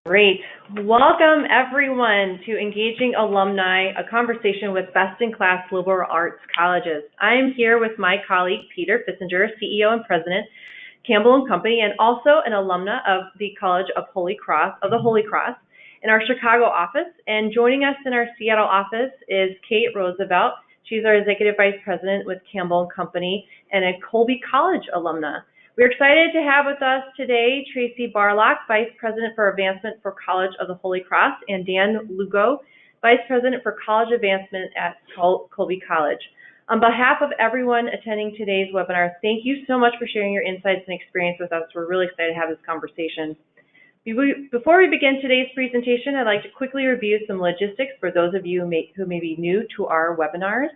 Great. Welcome, everyone, to Engaging Alumni, a conversation with best-in-class liberal arts colleges. I am here with my colleague, Peter Fissinger, CEO and President, Campbell and Company, and also an alumna of the College of the Holy Cross in our Chicago office. And joining us in our Seattle office is Kate Roosevelt. She's our Executive Vice President with Campbell and Company and a Colby College alumna. We're excited to have with us today Tracy Barlock, Vice President for Advancement for College of the Holy Cross, and Dan Lugo, Vice President for College Advancement at Colby College. On behalf of everyone attending today's webinar, thank you so much for sharing your insights and experience with us. We're really excited to have this conversation. Before we begin today's presentation, I'd like to quickly review some logistics for those of you who may be new to our webinars.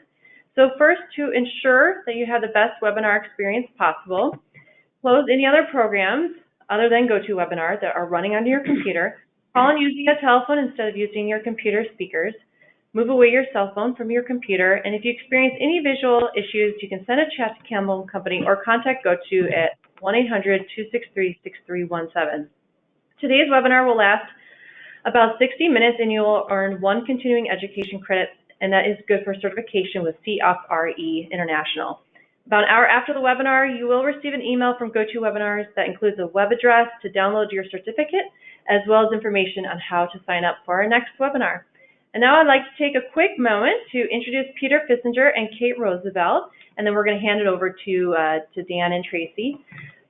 So first, to ensure that you have the best webinar experience possible, close any other programs other than GoToWebinar that are running onto your computer. Call in using a telephone instead of using your computer speakers. Move away your cell phone from your computer. And if you experience any visual issues, you can send a chat to Campbell & Company or contact GoTo at 1-800-263-6317. Today's webinar will last about 60 minutes, and you will earn one continuing education credit, and that is good for certification with CFRE International. About an hour after the webinar, you will receive an email from GoToWebinars that includes a web address to download your certificate, as well as information on how to sign up for our next webinar. And now I'd like to take a quick moment to introduce Peter Fissinger and Kate Roosevelt, and then we're going to hand it over to Dan and Tracy.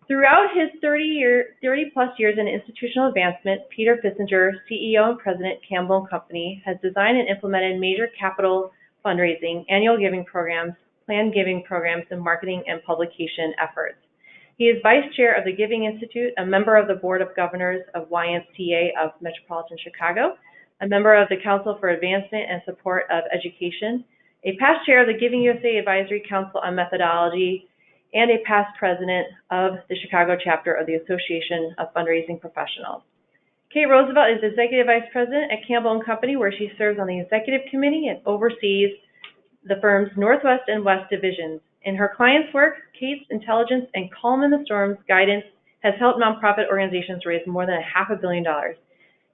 Throughout his 30-plus years in institutional advancement, Peter Fissinger, CEO and President, Campbell & Company, has designed and implemented major capital fundraising, annual giving programs, planned giving programs, and marketing and publication efforts. He is Vice Chair of the Giving Institute, a member of the Board of Governors of YMCA of Metropolitan Chicago, a member of the Council for Advancement and Support of Education, a past Chair of the Giving USA Advisory Council on Methodology, and a past President of the Chicago chapter of the Association of Fundraising Professionals. Kate Roosevelt is Executive Vice President at Campbell & Company, where she serves on the Executive Committee and oversees the firm's Northwest and West divisions. In her clients' work, Kate's intelligence and calm in the storms guidance has helped nonprofit organizations raise more than $500 million.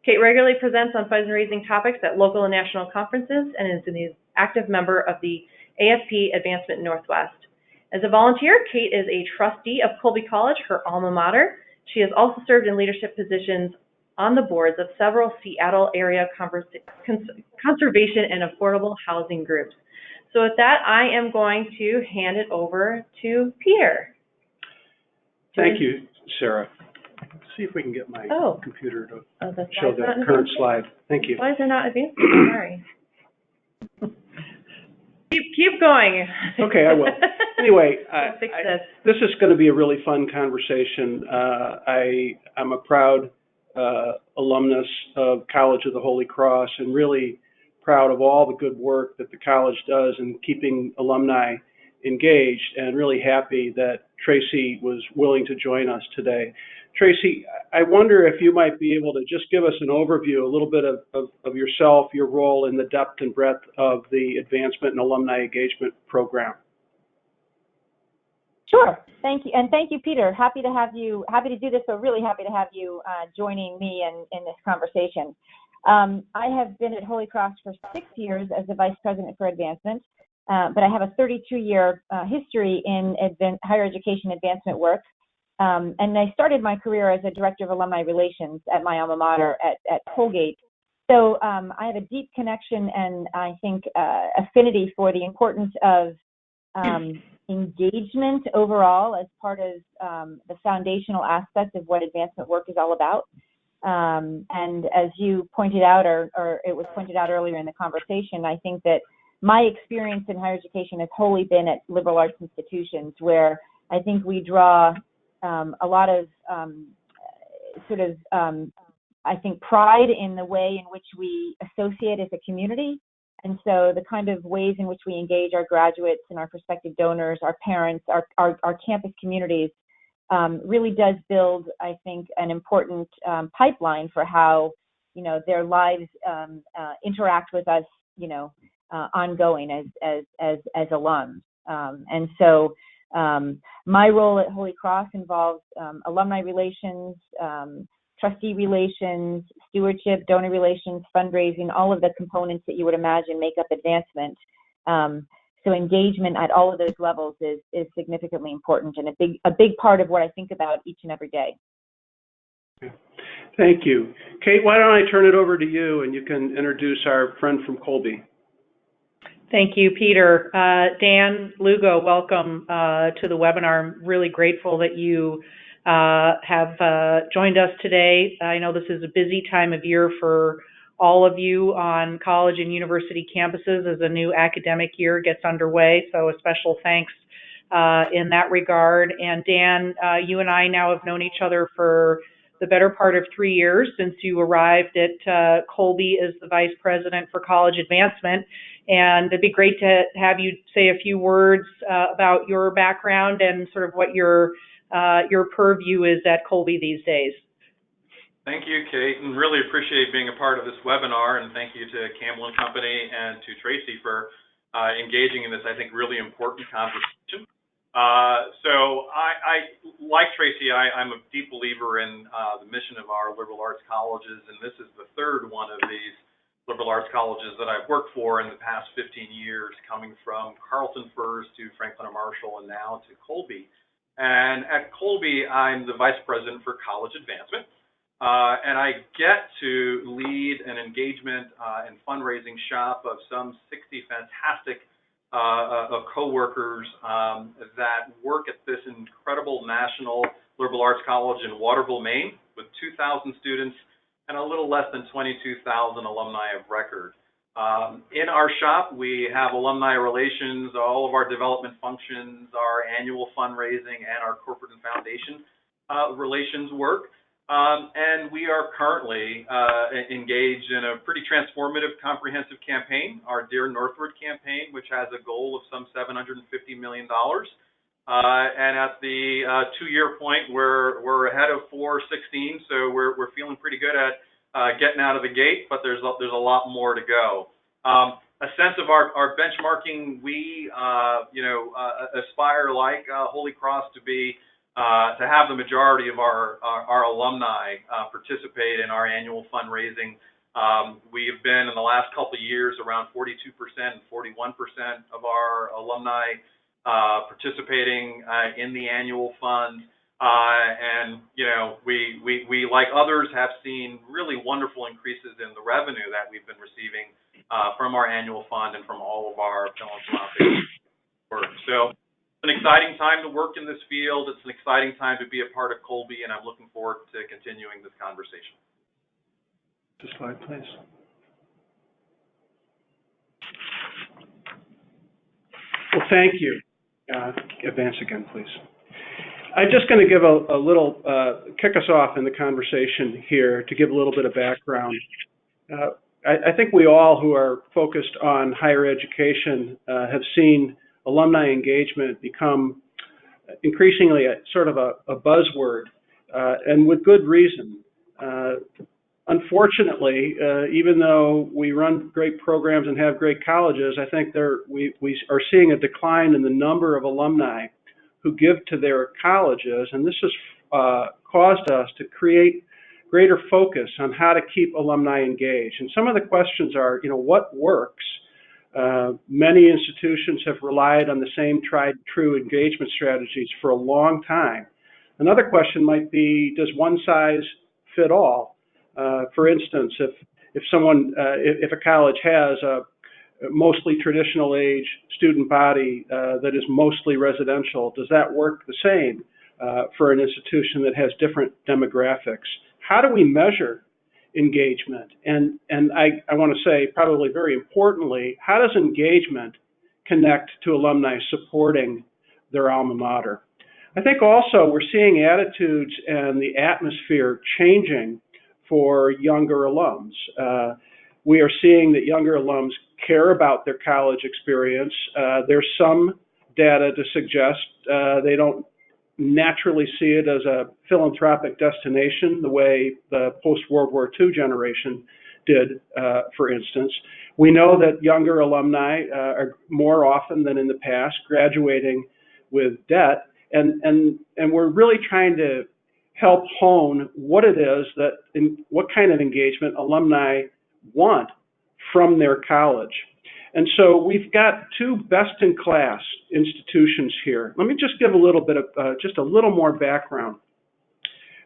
Kate regularly presents on fundraising topics at local and national conferences and is an active member of the AFP Advancement Northwest. As a volunteer, Kate is a trustee of Colby College, her alma mater. She has also served in leadership positions on the boards of several Seattle area conservation and affordable housing groups. So with that, I am going to hand it over to Peter. Thank you, Sarah. Let's see if we can get my computer to show the current slide. Thank you. Why is it not advanced? Sorry. Keep going. Okay, I will. Anyway, fix this. This is going to be a really fun conversation. I'm a proud alumnus of College of the Holy Cross, and really proud of all the good work that the college does in keeping alumni engaged, and really happy that Tracy was willing to join us today. Tracy, I wonder if you might be able to just give us an overview, a little bit of yourself, your role in the depth and breadth of the Advancement and Alumni Engagement Program. Sure. Thank you. And thank you, Peter. Happy to do this, so really happy to have you joining me in this conversation. I have been at Holy Cross for 6 years as the Vice President for Advancement, but I have a 32-year history in higher education advancement work. And I started my career as a Director of Alumni Relations at my alma mater at Colgate. So I have a deep connection and I think affinity for the importance of engagement overall as part of the foundational aspect of what advancement work is all about. And as you pointed out, or it was pointed out earlier in the conversation, I think that my experience in higher education has wholly been at liberal arts institutions, where I think we draw a lot of I think, pride in the way in which we associate as a community. And so the kind of ways in which we engage our graduates and our prospective donors, our parents, our campus communities, really does build, I think, an important pipeline for how, their lives interact with us, ongoing as alums. And so my role at Holy Cross involves alumni relations, trustee relations, stewardship, donor relations, fundraising, all of the components that you would imagine make up advancement. So engagement at all of those levels is significantly important and a big part of what I think about each and every day. Thank you. Kate, why don't I turn it over to you and you can introduce our friend from Colby. Thank you, Peter. Dan Lugo, welcome to the webinar. I'm really grateful that you have joined us today. I know this is a busy time of year for all of you on college and university campuses as a new academic year gets underway, so a special thanks in that regard. And Dan, you and I now have known each other for the better part of 3 years since you arrived at Colby as the Vice President for College Advancement. And it'd be great to have you say a few words about your background and sort of what your purview is at Colby these days. Thank you, Kate, and really appreciate being a part of this webinar, and thank you to Campbell & Company and to Tracy for engaging in this, I think, really important conversation. So I like Tracy, I'm a deep believer in the mission of our liberal arts colleges, and this is the third one of these liberal arts colleges that I've worked for in the past 15 years, coming from Carleton first to Franklin and Marshall and now to Colby. And at Colby, I'm the Vice President for College Advancement. And I get to lead an engagement and fundraising shop of some 60 fantastic of co-workers that work at this incredible national liberal arts college in Waterville, Maine, with 2,000 students and a little less than 22,000 alumni of record. In our shop, we have Alumni Relations, all of our development functions, our annual fundraising, and our corporate and foundation relations work. And we are currently engaged in a pretty transformative, comprehensive campaign, our Dear Northward campaign, which has a goal of some $750 million. And at the 2-year point, we're ahead of 416, so we're feeling pretty good at getting out of the gate, but there's a lot more to go. A sense of our benchmarking, we aspire, like Holy Cross, to have the majority of our alumni participate in our annual fundraising. We have been in the last couple of years around 42% and 41% of our alumni participating in the annual fund. And we like others have seen really wonderful increases in the revenue that we've been receiving from our annual fund and from all of our philanthropic work. So an exciting time to work in this field. It's an exciting time to be a part of Colby, and I'm looking forward to continuing this conversation. This slide, please. Well, thank you. Advance again, please. I'm just going to give a little, kick us off in the conversation here to give a little bit of background. I think we all who are focused on higher education have seen alumni engagement become increasingly a sort of a buzzword, and with good reason. Unfortunately, even though we run great programs and have great colleges, I think we are seeing a decline in the number of alumni who give to their colleges, and this has caused us to create greater focus on how to keep alumni engaged. And some of the questions are, what works? Many institutions have relied on the same tried and true engagement strategies for a long time. Another question might be, does one size fit all? For instance, if a college has a mostly traditional age student body that is mostly residential, does that work the same for an institution that has different demographics? How do we measure engagement? And I want to say, probably very importantly, how does engagement connect to alumni supporting their alma mater? I think also we're seeing attitudes and the atmosphere changing for younger alums. We are seeing that younger alums care about their college experience. There's some data to suggest they don't naturally see it as a philanthropic destination the way the post-World War II generation did, for instance. We know that younger alumni are more often than in the past graduating with debt, and we're really trying to help hone what it is what kind of engagement alumni want from their college. And so we've got two best-in-class institutions here. Let me just give a little bit of, just a little more background.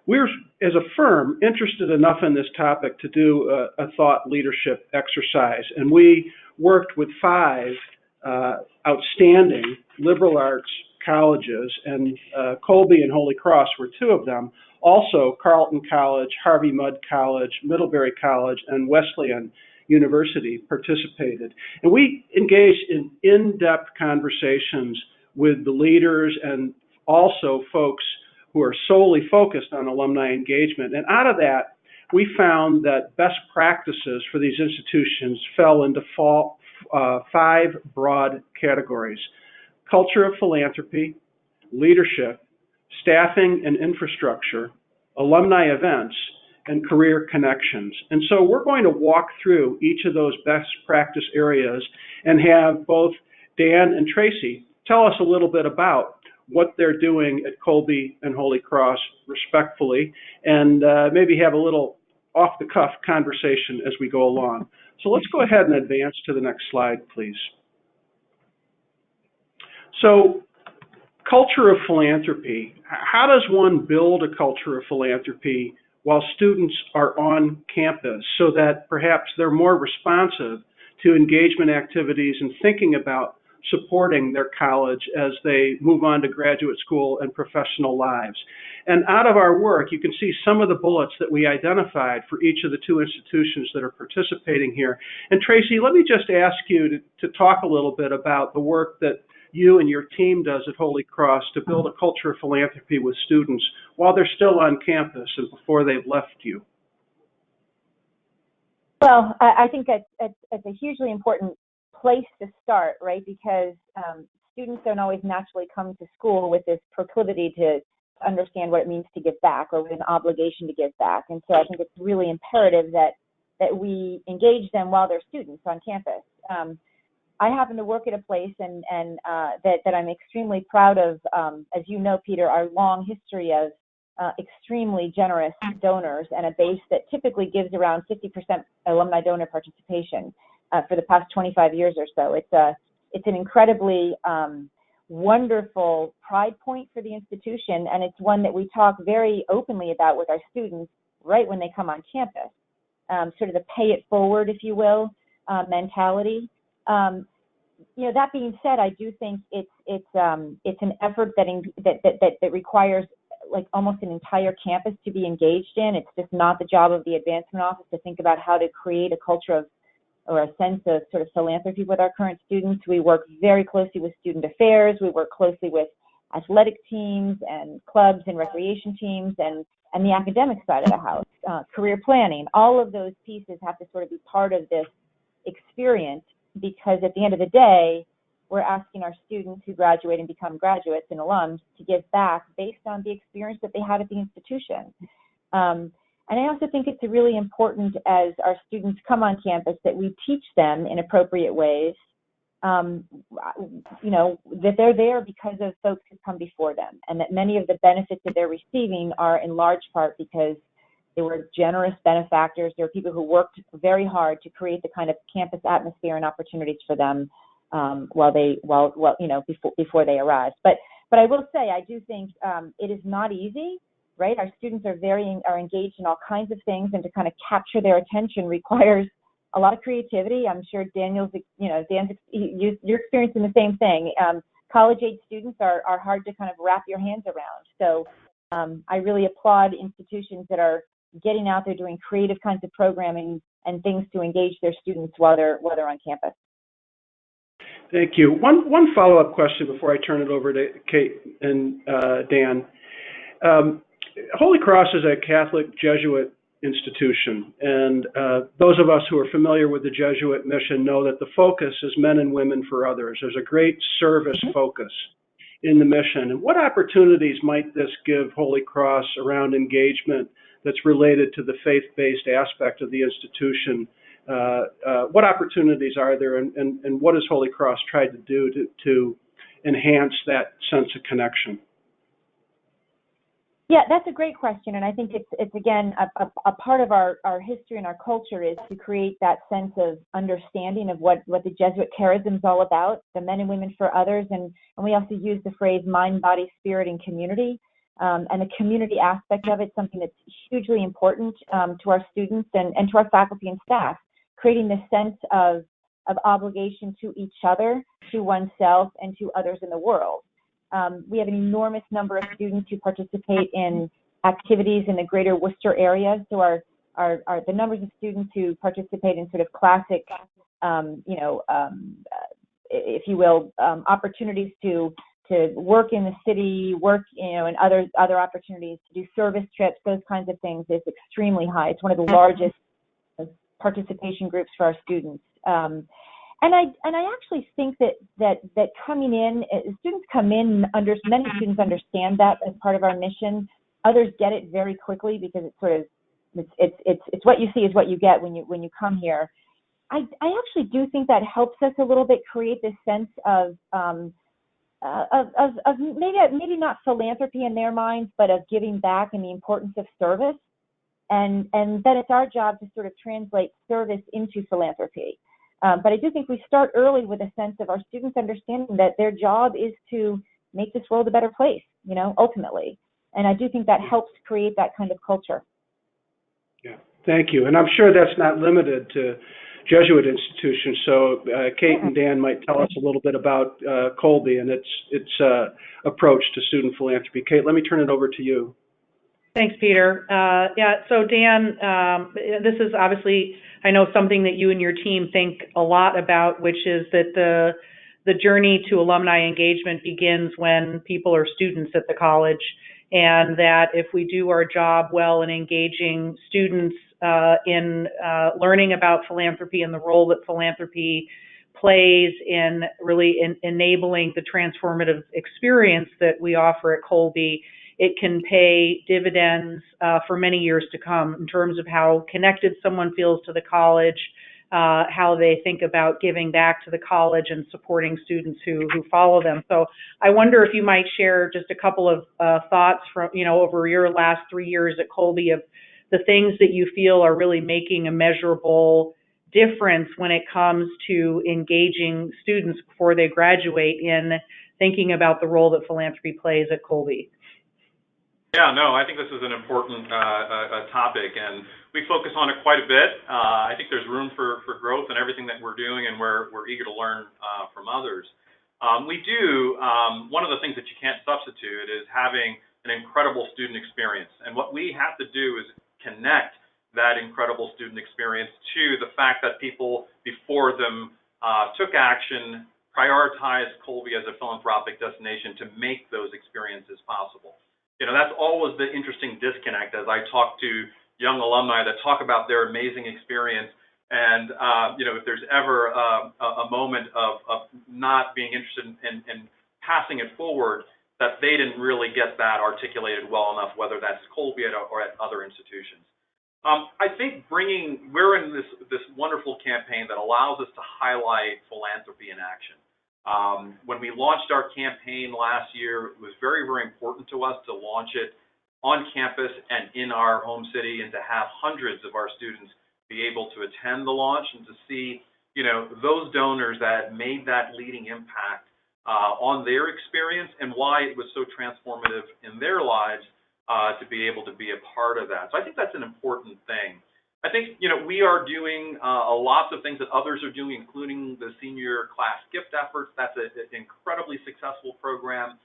We're, as a firm, interested enough in this topic to do a thought leadership exercise, and we worked with 5 outstanding liberal arts colleges, and Colby and Holy Cross were 2 of them. Also, Carleton College, Harvey Mudd College, Middlebury College, and Wesleyan University participated. And we engaged in in-depth conversations with the leaders and also folks who are solely focused on alumni engagement. And out of that, we found that best practices for these institutions fell into 5 broad categories: culture of philanthropy, leadership, staffing and infrastructure, alumni events, and career connections. And so we're going to walk through each of those best practice areas and have both Dan and Tracy tell us a little bit about what they're doing at Colby and Holy Cross respectfully, and maybe have a little off-the-cuff conversation as we go along. So let's go ahead and advance to the next slide, please. So, culture of philanthropy. How does one build a culture of philanthropy while students are on campus so that perhaps they're more responsive to engagement activities and thinking about supporting their college as they move on to graduate school and professional lives? And out of our work, you can see some of the bullets that we identified for each of the 2 institutions that are participating here. And Tracy, let me just ask you to talk a little bit about the work that you and your team does at Holy Cross to build a culture of philanthropy with students while they're still on campus and before they've left you. Well, I think it's a hugely important place to start, right? Because students don't always naturally come to school with this proclivity to understand what it means to give back or with an obligation to give back. And so I think it's really imperative that we engage them while they're students on campus. I happen to work at a place and that I'm extremely proud of, as you know, Peter, our long history of extremely generous donors and a base that typically gives around 50% alumni donor participation for the past 25 years or so. It's an incredibly wonderful pride point for the institution, and it's one that we talk very openly about with our students right when they come on campus. Sort of the pay it forward, if you will, mentality. That being said, I do think it's an effort that requires like almost an entire campus to be engaged in. It's just not the job of the advancement office to think about how to create a culture of or a sense of sort of philanthropy with our current students. We work very closely with student affairs. We work closely with athletic teams and clubs and recreation teams and the academic side of the house, career planning. All of those pieces have to sort of be part of this experience, because at the end of the day, we're asking our students who graduate and become graduates and alums to give back based on the experience that they had at the institution. And I also think it's really important as our students come on campus that we teach them in appropriate ways, that they're there because of folks who come before them, and that many of the benefits that they're receiving are in large part because they were generous benefactors. There are people who worked very hard to create the kind of campus atmosphere and opportunities for them before they arrived. But I will say, I do think it is not easy, right? Our students are engaged in all kinds of things, and to kind of capture their attention requires a lot of creativity. I'm sure you're experiencing the same thing. College-age students are hard to kind of wrap your hands around. So I really applaud institutions that are getting out there doing creative kinds of programming and things to engage their students while they're on campus. Thank you. One follow-up question before I turn it over to Kate and Dan. Holy Cross is a Catholic Jesuit institution, and those of us who are familiar with the Jesuit mission know that the focus is men and women for others. There's a great service focus in the mission. And what opportunities might this give Holy Cross around engagement that's related to the faith-based aspect of the institution? What opportunities are there, and what has Holy Cross tried to do to enhance that sense of connection? Yeah, that's a great question, and I think it's again a part of our history and our culture is to create that sense of understanding of what the Jesuit charism is all about, the men and women for others, and we also use the phrase mind, body, spirit, and community, and the community aspect of it, something that's hugely important to our students and to our faculty and staff, creating this sense of obligation to each other, to oneself, and to others in the world. We have an enormous number of students who participate in activities in the greater Worcester area. So the numbers of students who participate in sort of classic, if you will, opportunities to work in the city, work, and other opportunities to do service trips, those kinds of things is extremely high. It's one of the largest participation groups for our students. And I actually think that coming in, students come in, many students understand that as part of our mission. Others get it very quickly because it's sort of it's what you see is what you get when you come here. I actually do think that helps us a little bit create this sense of maybe not philanthropy in their minds, but of giving back and the importance of service, and then it's our job to sort of translate service into philanthropy. But I do think we start early with a sense of our students understanding that their job is to make this world a better place, ultimately. And I do think that helps create that kind of culture. Yeah, thank you. And I'm sure that's not limited to Jesuit institutions. So Kate and Dan might tell us a little bit about Colby and its approach to student philanthropy. Kate, let me turn it over to you. Thanks, Peter. So Dan, this is obviously, I know, something that you and your team think a lot about, which is that the journey to alumni engagement begins when people are students at the college, and that if we do our job well in engaging students in learning about philanthropy and the role that philanthropy plays in really enabling the transformative experience that we offer at Colby, it can pay dividends for many years to come in terms of how connected someone feels to the college, how they think about giving back to the college and supporting students who follow them. So I wonder if you might share just a couple of thoughts from, over your last 3 years at Colby of the things that you feel are really making a measurable difference when it comes to engaging students before they graduate in thinking about the role that philanthropy plays at Colby. Yeah, no, I think this is an important topic, and we focus on it quite a bit. I think there's room for growth in everything that we're doing, and we're eager to learn from others. We do, one of the things that you can't substitute is having an incredible student experience, and what we have to do is connect that incredible student experience to the fact that people before them took action, prioritized Colby as a philanthropic destination to make those experiences possible. That's always the interesting disconnect as I talk to young alumni that talk about their amazing experience. And, if there's ever a moment of not being interested in passing it forward, that they didn't really get that articulated well enough, whether that's Colby or at other institutions. I think we're in this wonderful campaign that allows us to highlight philanthropy in action. When we launched our campaign last year, it was very, very important to us to launch it on campus and in our home city, and to have hundreds of our students be able to attend the launch and to see, those donors that made that leading impact on their experience and why it was so transformative in their lives to be able to be a part of that. So I think that's an important thing. I think, we are doing lots of things that others are doing, including the senior class gift efforts. That's an incredibly successful program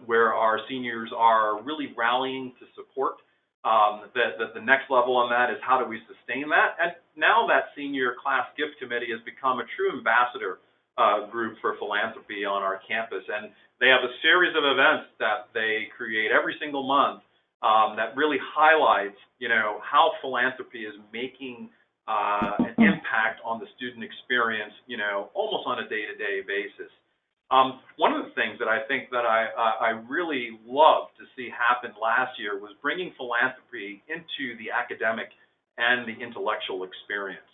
where our seniors are really rallying to support. The next level on that is how do we sustain that? And now that senior class gift committee has become a true ambassador group for philanthropy on our campus. And they have a series of events that they create every single month that really highlights, how philanthropy is making an impact on the student experience, almost on a day-to-day basis. One of the things that I think that I really loved to see happen last year was bringing philanthropy into the academic and the intellectual experience.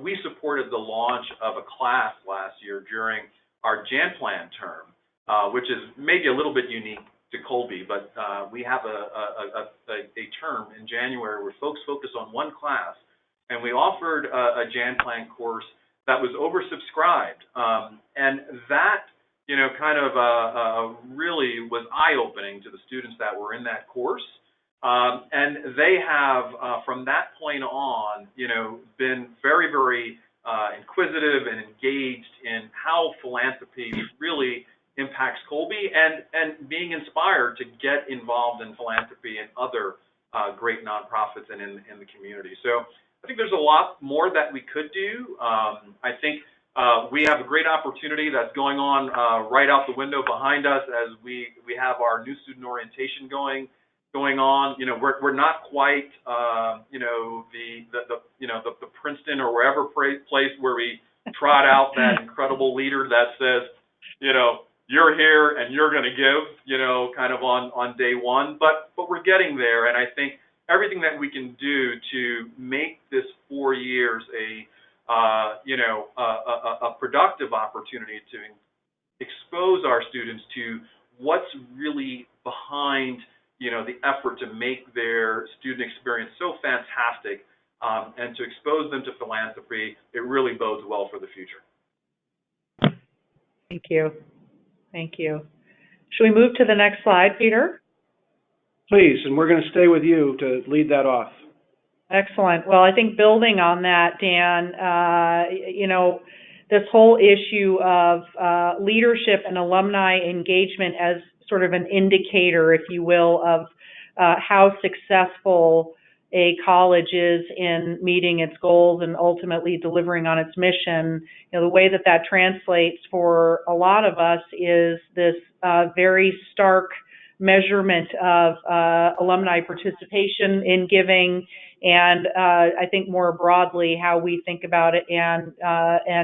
We supported the launch of a class last year during our Jan Plan term, which is maybe a little bit unique to Colby, but we have a term in January where folks focus on one class, and we offered a Jan Plan course that was oversubscribed, and that kind of really was eye-opening to the students that were in that course. And they have, from that point on, been very, very inquisitive and engaged in how philanthropy really impacts Colby, and being inspired to get involved in philanthropy and other great nonprofits and in the community. So I think there's a lot more that we could do. I think we have a great opportunity that's going on right out the window behind us as we have our new student orientation going on. We're not quite the Princeton or wherever place where we trot out that incredible leader that says, you're here and you're going to give, kind of on day one. But we're getting there, and I think everything that we can do to make this 4 years a productive opportunity to expose our students to what's really behind, the effort to make their student experience so fantastic, and to expose them to philanthropy, it really bodes well for the future. Thank you. Thank you. Should we move to the next slide, Peter? Please, and we're going to stay with you to lead that off. Excellent. Well, I think building on that, Dan, this whole issue of leadership and alumni engagement as sort of an indicator, if you will, of how successful a college is in meeting its goals and ultimately delivering on its mission. The way that translates for a lot of us is this very stark measurement of alumni participation in giving, and I think more broadly how we think about it and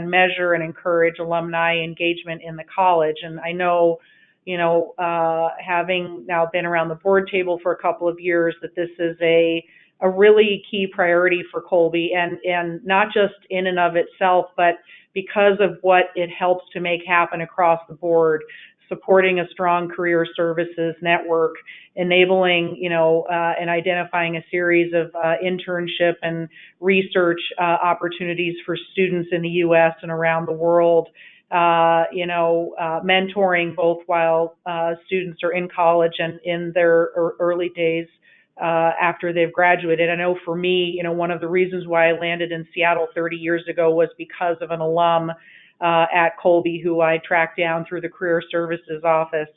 measure and encourage alumni engagement in the college. And I know, having now been around the board table for a couple of years, that this is a really key priority for Colby, and not just in and of itself, but because of what it helps to make happen across the board, supporting a strong career services network, enabling, and identifying a series of internship and research opportunities for students in the U.S. and around the world, mentoring both while students are in college and in their early days after they've graduated. I know for me, one of the reasons why I landed in Seattle 30 years ago was because of an alum at Colby who I tracked down through the Career Services Office.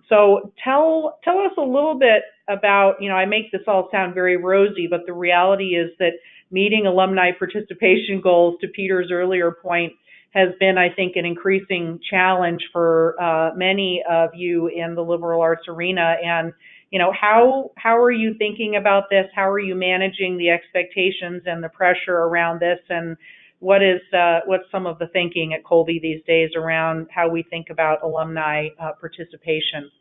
So tell us a little bit about, I make this all sound very rosy, but the reality is that meeting alumni participation goals, to Peter's earlier point, has been, I think, an increasing challenge for many of you in the liberal arts arena. And how are you thinking about this? How are you managing the expectations and the pressure around this? And what's some of the thinking at Colby these days around how we think about alumni participation?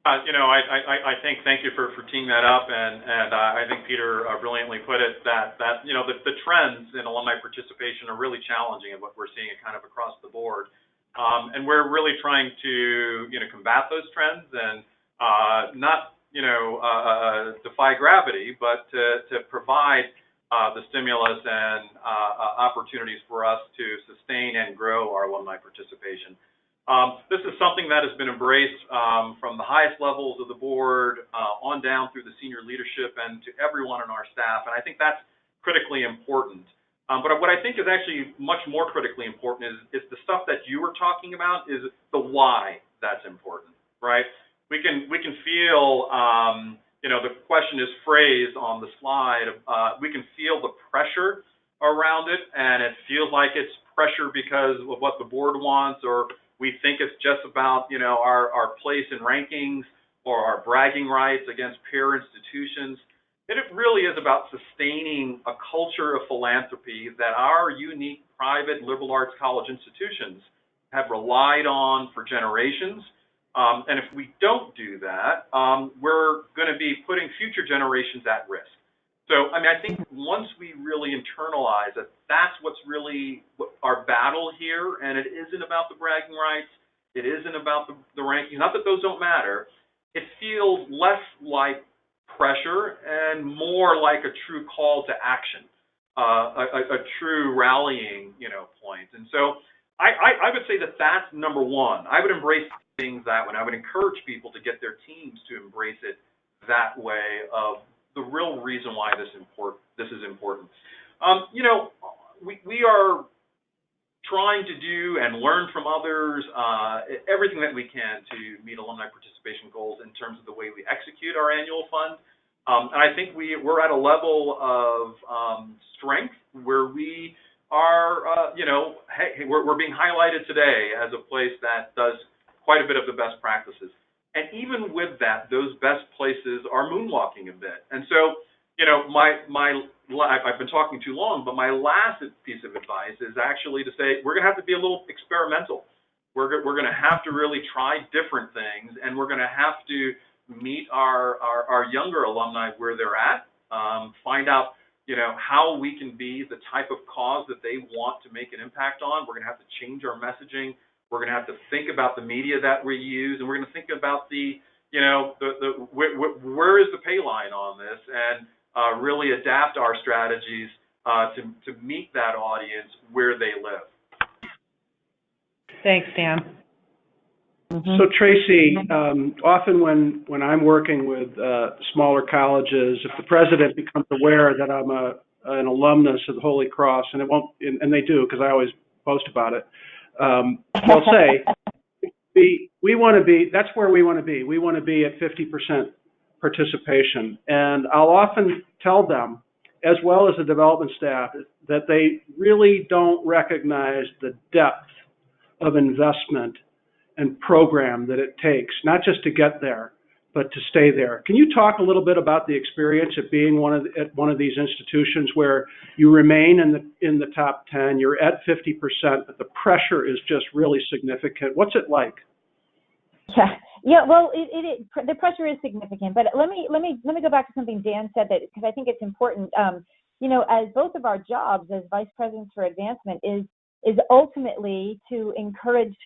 I think, thank you for teeing that up, and I think Peter brilliantly put it that the trends in alumni participation are really challenging, and what we're seeing kind of across the board, and we're really trying to combat those trends and not defy gravity, but to provide the stimulus and opportunities for us to sustain and grow our alumni participation. This is something that has been embraced from the highest levels of the board on down through the senior leadership and to everyone on our staff, and I think that's critically important. But what I think is actually much more critically important is the stuff that you were talking about, is the why that's important, right? We can feel, the question is phrased on the slide. We can feel the pressure around it, and it feels like it's pressure because of what the board wants, or we think it's just about, our place in rankings or our bragging rights against peer institutions. And it really is about sustaining a culture of philanthropy that our unique private liberal arts college institutions have relied on for generations. And if we don't do that, we're going to be putting future generations at risk. So, I think once we really internalize that that's what's really our battle here, and it isn't about the bragging rights, It isn't about the rankings. Not that those don't matter. It feels less like pressure and more like a true call to action, a true rallying, point. And so I would say that that's number one. I would embrace things that way. I would encourage people to get their teams to embrace it that way of the real reason why this is important. We are trying to do and learn from others everything that we can to meet alumni participation goals in terms of the way we execute our annual fund. And I think we're at a level of strength where we are, we're being highlighted today as a place that does quite a bit of the best practices. And even with that, those best places are moonwalking a bit. And so, I've been talking too long, but my last piece of advice is actually to say we're going to have to be a little experimental. We're going to have to really try different things, and we're going to have to meet our younger alumni where they're at, find out, how we can be the type of cause that they want to make an impact on. We're going to have to change our messaging. We're going to have to think about the media that we use, and we're going to think about where is the pay line on this, and really adapt our strategies to meet that audience where they live. Thanks, Dan. Mm-hmm. So Tracy, often when I'm working with smaller colleges, if the president becomes aware that I'm an alumnus of the Holy Cross, and and they do because I always post about it, they'll say, we want to be, that's where we want to be. We want to be at 50% participation. And I'll often tell them, as well as the development staff, that they really don't recognize the depth of investment and program that it takes, not just to get there, but to stay there. Can you talk a little bit about the experience of being at one of these institutions where you remain in the top 10, you're at 50%, but the pressure is just really significant? What's it like? Yeah. Well, the pressure is significant, but let me go back to something Dan said, that because I think it's important. As both of our jobs as vice presidents for advancement is ultimately to encourage,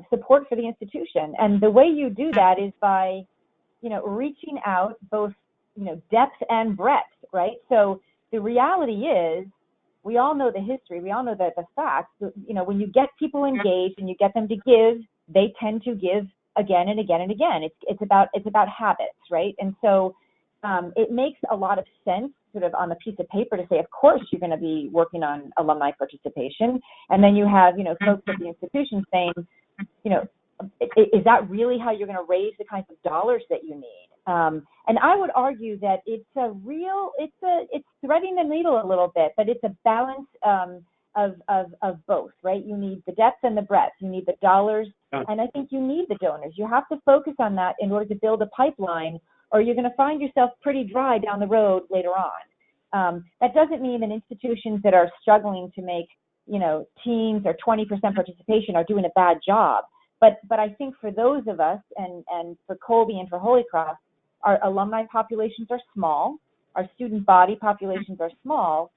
support for the institution, and the way you do that is by, reaching out both, depth and breadth, right? So the reality is, we all know the history, we all know the facts. When you get people engaged and you get them to give, they tend to give again and again and again. It's about habits, right? And so it makes a lot of sense sort of on the piece of paper to say, of course you're going to be working on alumni participation. And then you have, folks at the institution saying, is that really how you're going to raise the kinds of dollars that you need? And I would argue that it's threading the needle a little bit, but it's a balance of both, right? You need the depth and the breadth. You need the dollars, and I think you need the donors. You have to focus on that in order to build a pipeline, or you're going to find yourself pretty dry down the road later on. That doesn't mean that institutions that are struggling to make, teens or 20% participation are doing a bad job. But I think for those of us, and for Colby and for Holy Cross, our alumni populations are small, our student body populations are small.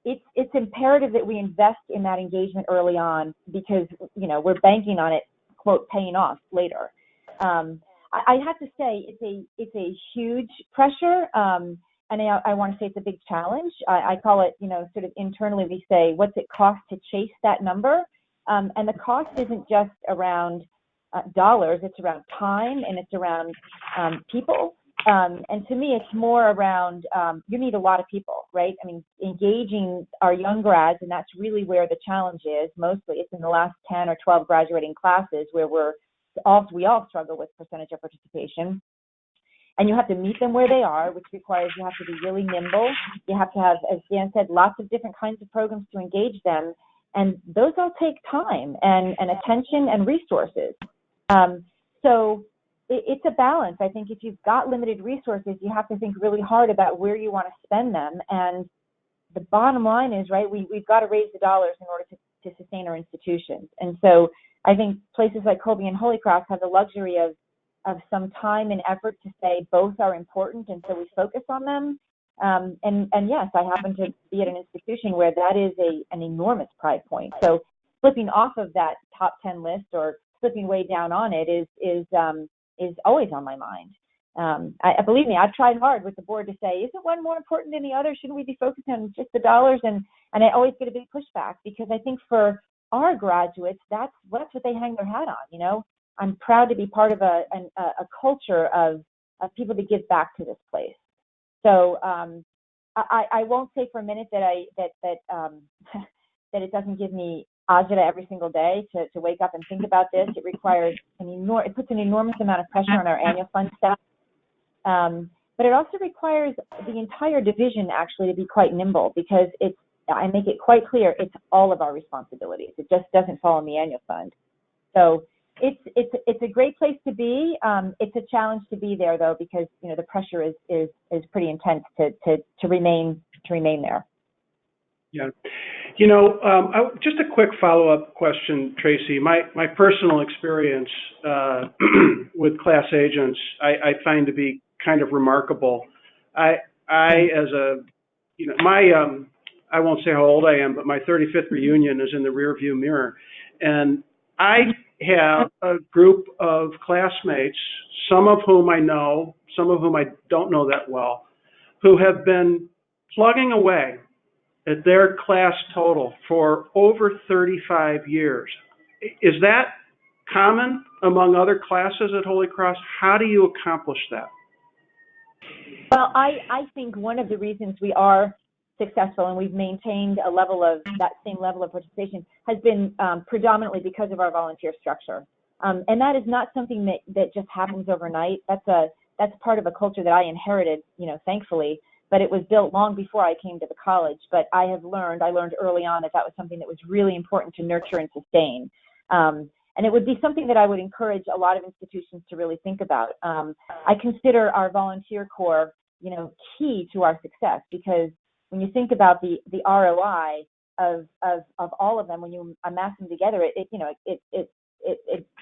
It's imperative that we invest in that engagement early on, because we're banking on it, quote, paying off later. I have to say it's a huge pressure, and I want to say it's a big challenge. I call it, sort of internally we say, what's it cost to chase that number? And the cost isn't just around dollars, it's around time, and it's around people. And to me, it's more around, you need a lot of people, right? I mean, engaging our young grads, and that's really where the challenge is mostly. It's in the last 10 or 12 graduating classes where we all struggle with percentage of participation. And you have to meet them where they are, which requires you have to be really nimble. You have to have, as Dan said, lots of different kinds of programs to engage them. And those all take time and attention and resources. So it's a balance. I think if you've got limited resources, you have to think really hard about where you want to spend them. And the bottom line is, right, we've got to raise the dollars in order to sustain our institutions. And so I think places like Colby and Holy Cross have the luxury of some time and effort to say both are important, and so we focus on them. And yes, I happen to be at an institution where that is an enormous pride point. So flipping off of that top 10 list or slipping way down on it is always on my mind. Believe me, I've tried hard with the board to say, isn't one more important than the other? Shouldn't we be focused on just the dollars? And I always get a big pushback, because I think for our graduates, that's what they hang their hat on. I'm proud to be part of a culture of people to give back to this place. So I won't say for a minute that that it doesn't give me agita every single day to wake up and think about this. It requires it puts an enormous amount of pressure on our annual fund staff. But it also requires the entire division actually to be quite nimble, because I make it quite clear it's all of our responsibilities. It just doesn't fall in the annual fund. So it's a great place to be. It's a challenge to be there though, because the pressure is pretty intense to remain there. Yeah. Just a quick follow-up question, Tracy. My personal experience with class agents, I find to be kind of remarkable. I won't say how old I am, but my 35th reunion is in the rearview mirror, and I have a group of classmates, some of whom I know, some of whom I don't know that well, who have been plugging away at their class total for over 35 years. Is that common among other classes at Holy Cross? How do you accomplish that? Well, I think one of the reasons we are successful and we've maintained that same level of participation has been predominantly because of our volunteer structure. And that is not something that just happens overnight. That's part of a culture that I inherited, thankfully, but it was built long before I came to the college. But I learned early on that was something that was really important to nurture and sustain. And it would be something that I would encourage a lot of institutions to really think about. I consider our volunteer corps, key to our success, because when you think about the ROI of all of them, when you amass them together, it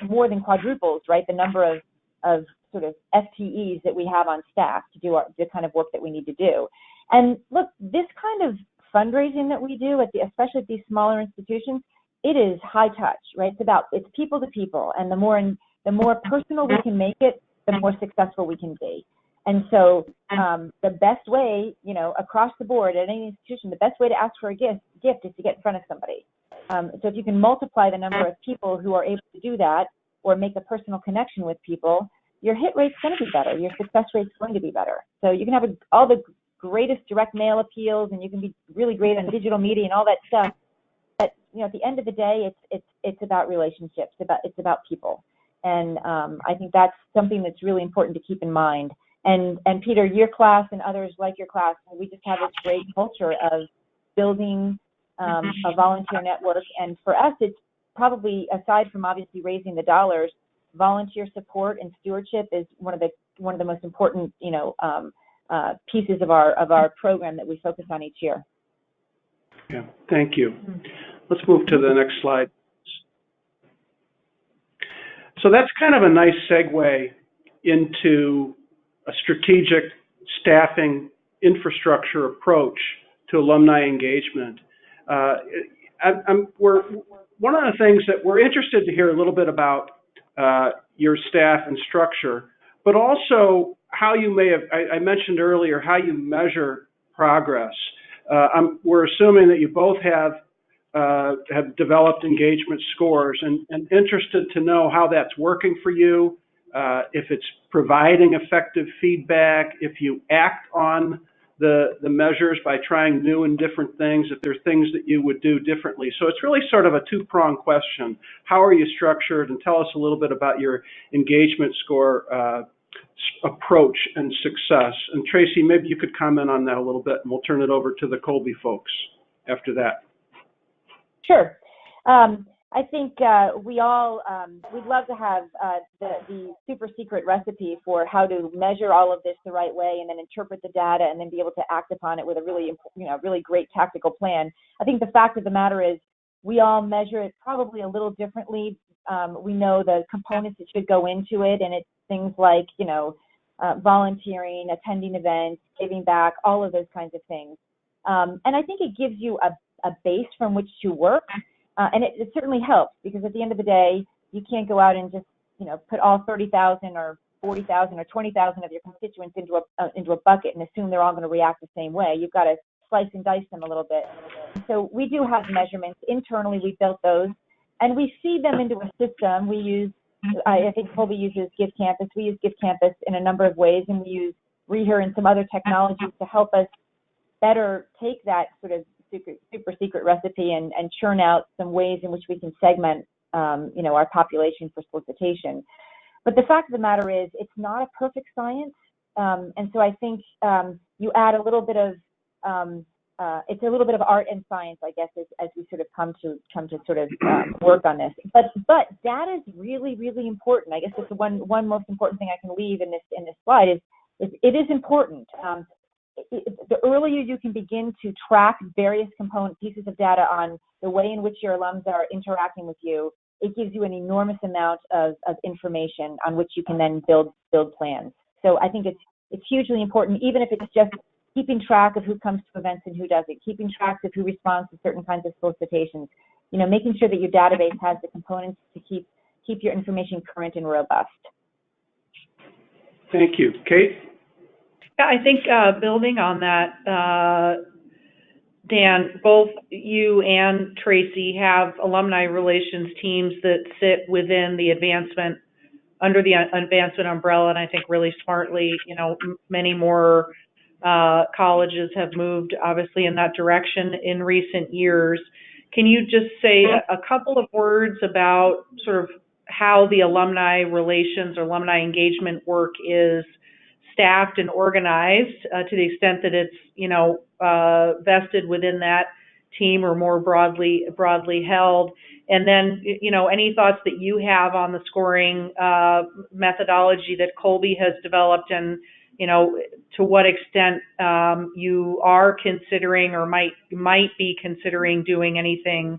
more than quadruples, right? The number of sort of FTEs that we have on staff to do the kind of work that we need to do. And look, this kind of fundraising that we do especially at these smaller institutions, it is high touch, right? It's people to people, and the more personal we can make it, the more successful we can be. And so the best way, across the board at any institution, the best way to ask for a gift is to get in front of somebody. So if you can multiply the number of people who are able to do that, or make a personal connection with people, your hit rate's going to be better. Your success rate's going to be better. So you can have all the greatest direct mail appeals, and you can be really great on digital media and all that stuff. But at the end of the day, it's about relationships. It's about people, and I think that's something that's really important to keep in mind. And Peter, your class and others like your class, we just have this great culture of building a volunteer network. And for us, it's probably, aside from obviously raising the dollars, volunteer support and stewardship is one of the most important pieces of our program that we focus on each year. Yeah, thank you. Let's move to the next slide. So that's kind of a nice segue into a strategic staffing infrastructure approach to alumni engagement. One of the things that we're interested to hear a little bit about your staff and structure, but also how you I mentioned earlier, how you measure progress. We're assuming that you both have developed engagement scores, and interested to know how that's working for you, if it's providing effective feedback, if you act on the measures by trying new and different things, if there are things that you would do differently. So it's really sort of a two-pronged question. How are you structured? And tell us a little bit about your engagement score approach and success. And Tracy, maybe you could comment on that a little bit, and we'll turn it over to the Colby folks after that. Sure. I think we'd love to have the super secret recipe for how to measure all of this the right way, and then interpret the data, and then be able to act upon it with a really great tactical plan. I think the fact of the matter is we all measure it probably a little differently. We know the components that should go into it, and it's things like volunteering, attending events, giving back, all of those kinds of things. And I think it gives you a base from which to work. And it certainly helps, because at the end of the day, you can't go out and just, put all 30,000 or 40,000 or 20,000 of your constituents into a bucket and assume they're all going to react the same way. You've got to slice and dice them a little bit. So we do have measurements. Internally, we built those, and we feed them into a system. We use, I think Colby uses Give Campus. We use Give Campus in a number of ways, and we use Rehear and some other technologies to help us better take that sort of super secret recipe and churn out some ways in which we can segment, our population for solicitation. But the fact of the matter is, it's not a perfect science, and so I think you add a little bit of it's a little bit of art and science, I guess, as we sort of come to sort of work on this. But data is really, really important. I guess that's the one most important thing I can leave in this slide is it is important. The earlier you can begin to track various component pieces of data on the way in which your alums are interacting with you, it gives you an enormous amount of information on which you can then build plans. So I think it's hugely important, even if it's just keeping track of who comes to events and who doesn't, keeping track of who responds to certain kinds of solicitations, making sure that your database has the components to keep your information current and robust. Thank you. Kate? Yeah, I think building on that, Dan, both you and Tracy have alumni relations teams that sit within the under the advancement umbrella, and I think really smartly, many more colleges have moved obviously in that direction in recent years. Can you just say a couple of words about sort of how the alumni relations or alumni engagement work is staffed and organized to the extent that it's, vested within that team or more broadly held? And then, any thoughts that you have on the scoring methodology that Colby has developed, and, to what extent you are considering or might be considering doing anything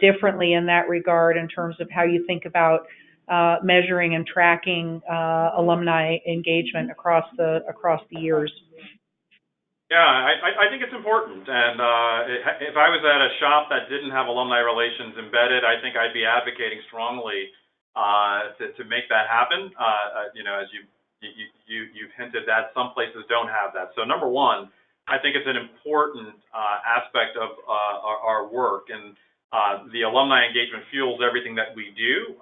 differently in that regard in terms of how you think about measuring and tracking alumni engagement across the years. Yeah, I think it's important, and if I was at a shop that didn't have alumni relations embedded, I think I'd be advocating strongly to make that happen. As you've hinted that some places don't have that. So number one, I think it's an important aspect of our work, and the alumni engagement fuels everything that we do.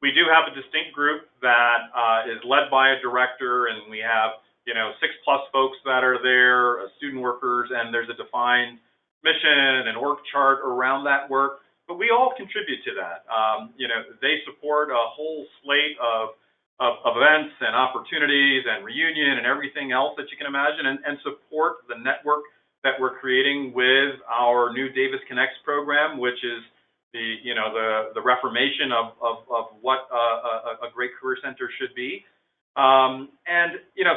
We do have a distinct group that is led by a director, and we have 6+ folks that are there, student workers, and there's a defined mission and org chart around that work. But we all contribute to that. They support a whole slate of events and opportunities and reunion and everything else that you can imagine, and support the network that we're creating with our new Davis Connects program, which is the reformation of what a great career center should be.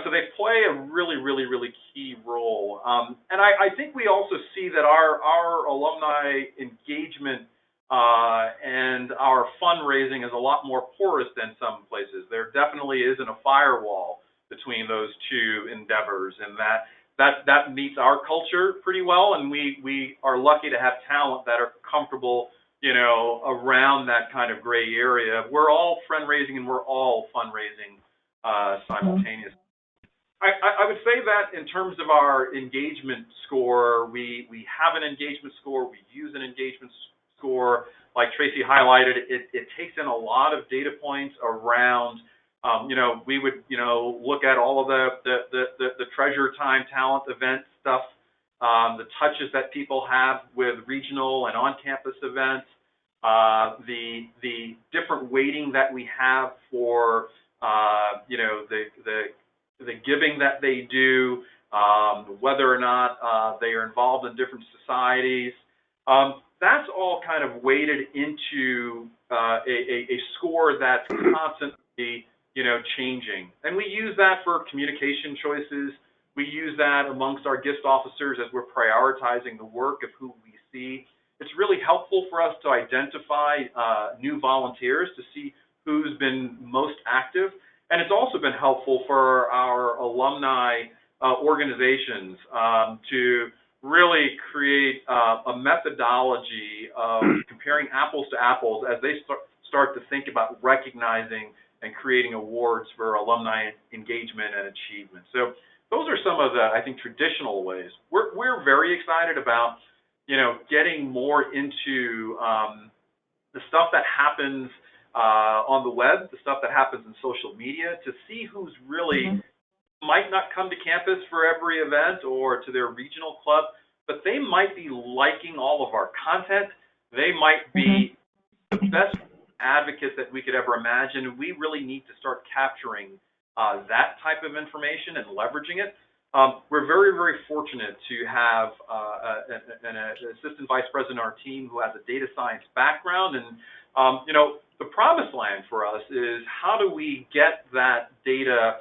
So they play a really, really, really key role. And I think we also see that our alumni engagement and our fundraising is a lot more porous than some places. There definitely isn't a firewall between those two endeavors, and that meets our culture pretty well, and we are lucky to have talent that are comfortable around that kind of gray area. We're all fundraising and we're all fundraising simultaneously. I would say that in terms of our engagement score, we have an engagement score, we use an engagement score. Like Tracy highlighted, it takes in a lot of data points around, we would, look at all of the treasure time talent event stuff, the touches that people have with regional and on-campus events, the different weighting that we have for, the giving that they do, whether or not they are involved in different societies. That's all kind of weighted into a score that's constantly, changing. And we use that for communication choices. We use that amongst our gift officers as we're prioritizing the work of who we see. It's really helpful for us to identify new volunteers to see who's been most active. And it's also been helpful for our alumni organizations to really create a methodology of comparing apples to apples as they start to think about recognizing and creating awards for alumni engagement and achievement. So those are some of the, I think, traditional ways. We're very excited about, getting more into the stuff that happens on the web, the stuff that happens in social media, to see who's really might not come to campus for every event or to their regional club, but they might be liking all of our content. They might be the best advocates that we could ever imagine. We really need to start capturing that type of information and leveraging it. We're very, very fortunate to have an assistant vice president on our team who has a data science background. And, the promised land for us is how do we get that data,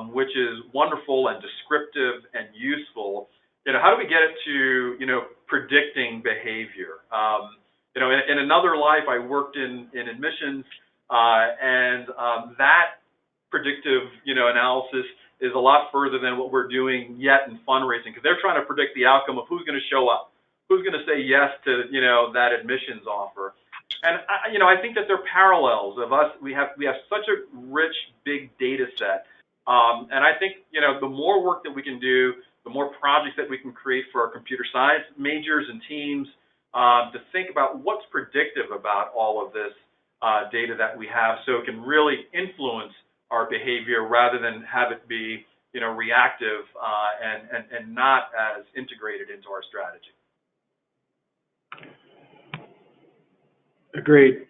which is wonderful and descriptive and useful, how do we get it to, predicting behavior? In another life, I worked in admissions, and that predictive, analysis is a lot further than what we're doing yet in fundraising, because they're trying to predict the outcome of who's going to show up, who's going to say yes to, that admissions offer. And I think that there are parallels of us. We have such a rich, big data set, and I think the more work that we can do, the more projects that we can create for our computer science majors and teams, to think about what's predictive about all of this data that we have, so it can really influence our behavior rather than have it be, reactive and not as integrated into our strategy. Agreed.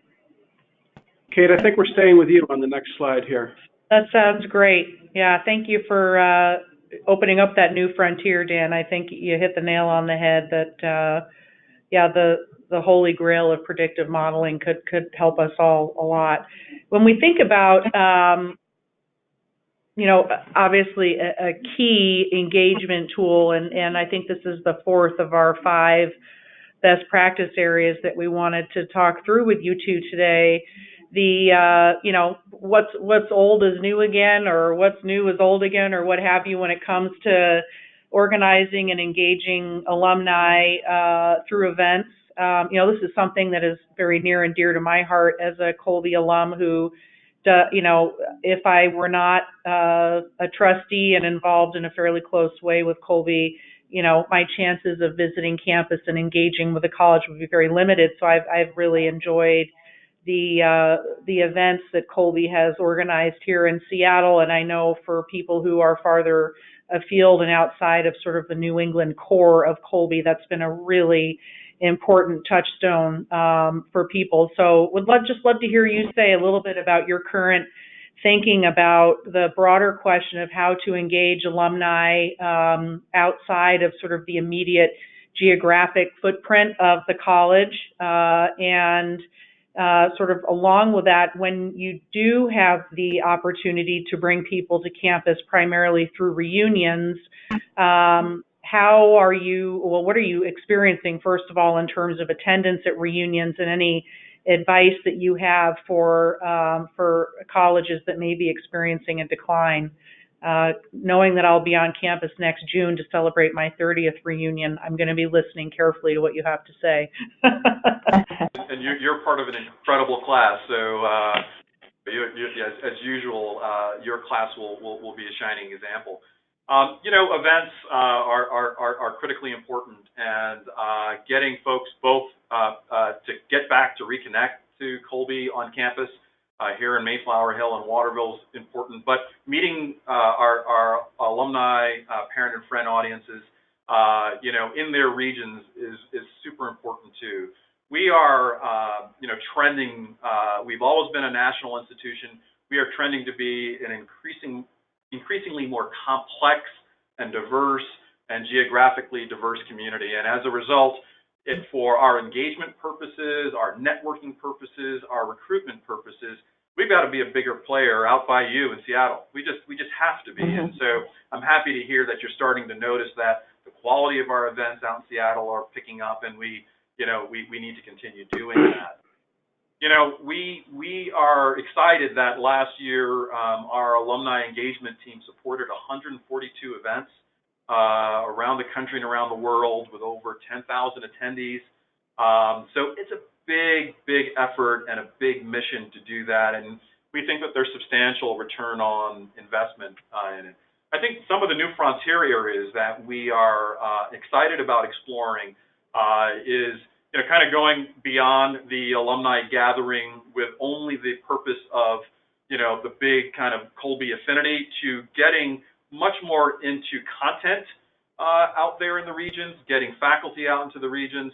Kate, I think we're staying with you on the next slide here. That sounds great. Yeah, thank you for opening up that new frontier, Dan. I think you hit the nail on the head that, the holy grail of predictive modeling could help us all a lot. When we think about, obviously a key engagement tool, and I think this is the fourth of our 5 best practice areas that we wanted to talk through with you two today. The, what's old is new again, or what's new is old again, or what have you, when it comes to organizing and engaging alumni through events. This is something that is very near and dear to my heart as a Colby alum who, if I were not a trustee and involved in a fairly close way with Colby, my chances of visiting campus and engaging with the college would be very limited. So I've really enjoyed the events that Colby has organized here in Seattle, and I know for people who are farther afield and outside of sort of the New England core of Colby, that's been a really important touchstone for people. So would just love to hear you say a little bit about your current thinking about the broader question of how to engage alumni outside of sort of the immediate geographic footprint of the college, and sort of along with that, when you do have the opportunity to bring people to campus primarily through reunions, what are you experiencing, first of all, in terms of attendance at reunions, and any advice that you have for colleges that may be experiencing a decline? Knowing that I'll be on campus next June to celebrate my 30th reunion, I'm going to be listening carefully to what you have to say. And you're part of an incredible class, so as usual, your class will be a shining example. Events are critically important, and getting folks both to get back to reconnect to Colby on campus here in Mayflower Hill and Waterville is important, but meeting our alumni, parent and friend audiences, in their regions is super important too. We are, trending, we've always been a national institution. We are trending to be an increasingly more complex and diverse and geographically diverse community. And as a result, for our engagement purposes, our networking purposes, our recruitment purposes, we've got to be a bigger player out by you in Seattle. We just have to be. And so I'm happy to hear that you're starting to notice that the quality of our events out in Seattle are picking up, and we need to continue doing that. We are excited that last year our alumni engagement team supported 142 events around the country and around the world with over 10,000 attendees. So it's a big effort and a big mission to do that, and we think that there's substantial return on investment in it. I think some of the new frontier areas that we are excited about exploring is kind of going beyond the alumni gathering with only the purpose of the big kind of Colby affinity to getting much more into content out there in the regions, getting faculty out into the regions.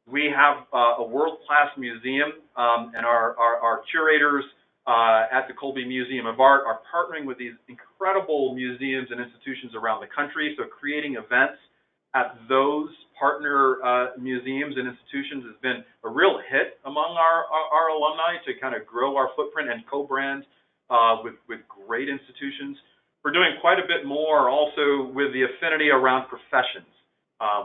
We have a world-class museum, and our curators at the Colby Museum of Art are partnering with these incredible museums and institutions around the country. So creating events at those partner museums and institutions has been a real hit among our alumni to kind of grow our footprint and co-brand with great institutions. We're doing quite a bit more also with the affinity around professions.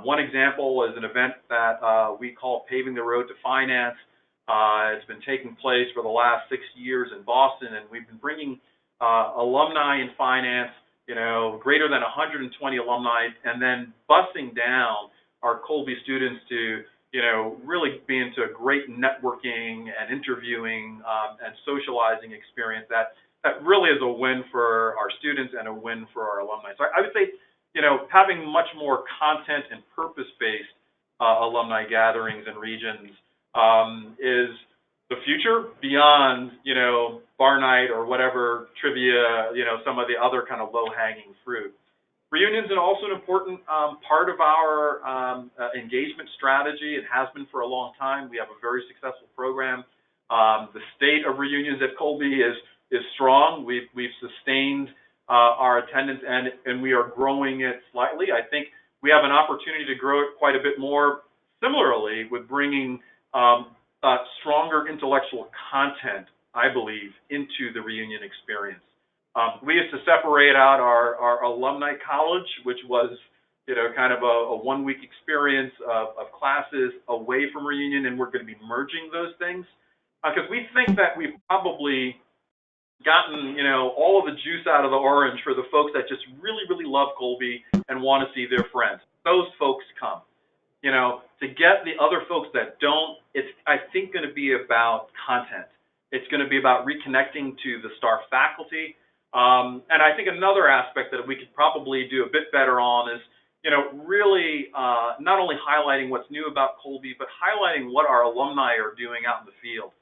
One example is an event that we call Paving the Road to Finance. It's been taking place for the last 6 years in Boston, and we've been bringing alumni in finance, greater than 120 alumni, and then busing down our Colby students to, really be into a great networking and interviewing and socializing experience that really is a win for our students and a win for our alumni. So I would say, having much more content and purpose-based alumni gatherings and regions is the future beyond, bar night or whatever trivia, some of the other kind of low-hanging fruit. Reunions are also an important part of our engagement strategy. It has been for a long time. We have a very successful program. The state of reunions at Colby is strong. We've sustained our attendance, and we are growing it slightly. I think we have an opportunity to grow it quite a bit more. Similarly, with bringing stronger intellectual content, I believe, into the reunion experience. We used to separate out our alumni college, which was, kind of a one-week experience of classes away from reunion, and we're going to be merging those things because we think that we've probably gotten, all of the juice out of the orange for the folks that just really, really love Colby and want to see their friends. Those folks come. To get the other folks that don't, it's, I think, going to be about content. It's going to be about reconnecting to the star faculty. And I think another aspect that we could probably do a bit better on is, really not only highlighting what's new about Colby, but highlighting what our alumni are doing out in the field.